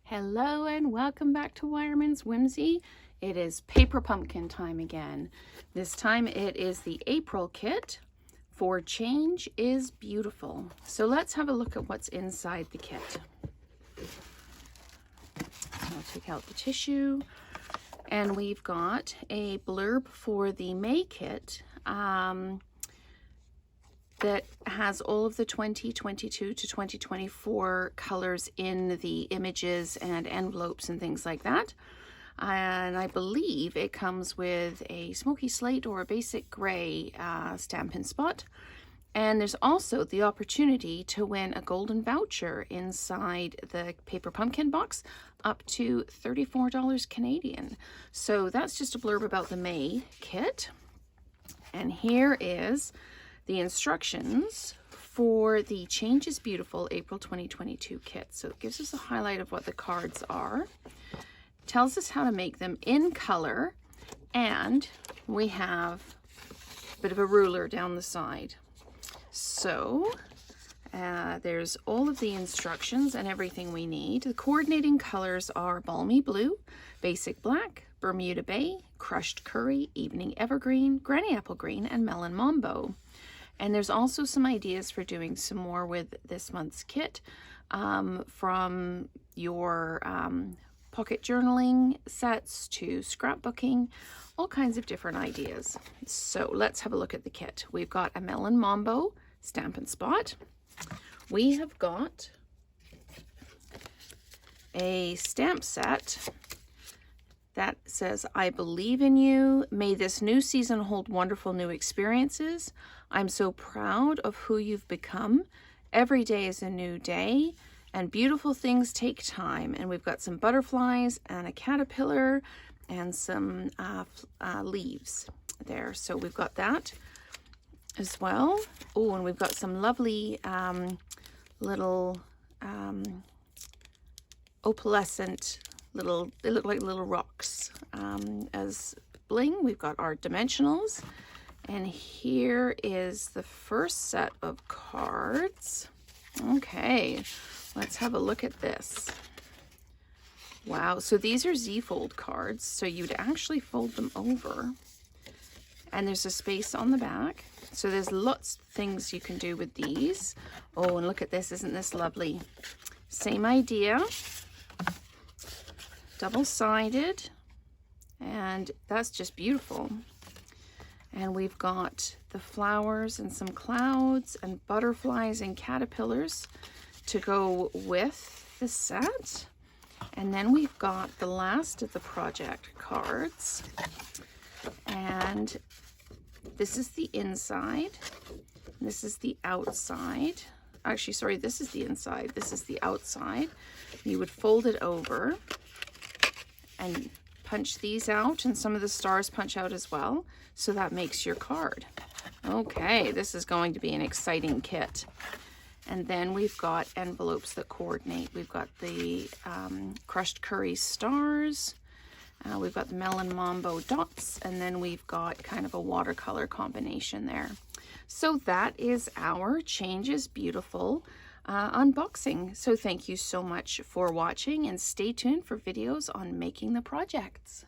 Hello and welcome back to Wireman's Whimsy. It is paper pumpkin time again. This time it is the April kit for Change is Beautiful. So let's have a look at what's inside the kit. I'll take out the tissue and we've got a blurb for the May kit that has all of the 2022 to 2024 colors in the images and envelopes and things like that. And I believe it comes with a smoky slate or a basic gray Stampin' Spot. And there's also the opportunity to win a golden voucher inside the paper pumpkin box up to $34 Canadian. So that's just a blurb about the May kit. And here is the instructions for the Change is Beautiful April 2022 kit. So it gives us a highlight of what the cards are, tells us how to make them in color, and we have a bit of a ruler down the side. So there's all of the instructions and everything we need. The coordinating colors are Balmy Blue, Basic Black, Bermuda Bay, Crushed Curry, Evening Evergreen, Granny Apple Green, and Melon Mambo. And there's also some ideas for doing some more with this month's kit from your pocket journaling sets to scrapbooking, all kinds of different ideas. So let's have a look at the kit. We've got a Melon Mambo Stampin' Spot. We have got a stamp set that says, I believe in you. May this new season hold wonderful new experiences. I'm so proud of who you've become. Every day is a new day and beautiful things take time. And we've got some butterflies and a caterpillar and some leaves there. So we've got that as well. Oh, and we've got some lovely little opalescent they look like little rocks as bling. We've got our dimensionals, and here is the first set of cards. Okay, let's have a look at this. Wow, so these are Z-fold cards, so you'd actually fold them over, and there's a space on the back. So there's lots of things you can do with these. Oh, and look at this, isn't this lovely? Same idea. Double-sided, and that's just beautiful. And we've got the flowers and some clouds and butterflies and caterpillars to go with the set. And then we've got the last of the project cards, and this is the inside, this is the outside. Actually, sorry, this is the inside, this is the outside. You would fold it over and punch these out, and some of the stars punch out as well, so that makes your card. Okay, this is going to be an exciting kit. And then we've got envelopes that coordinate. We've got the crushed curry stars, we've got the Melon Mambo dots, and then we've got kind of a watercolor combination there. So that is our Change is Beautiful unboxing. So thank you so much for watching, and stay tuned for videos on making the projects.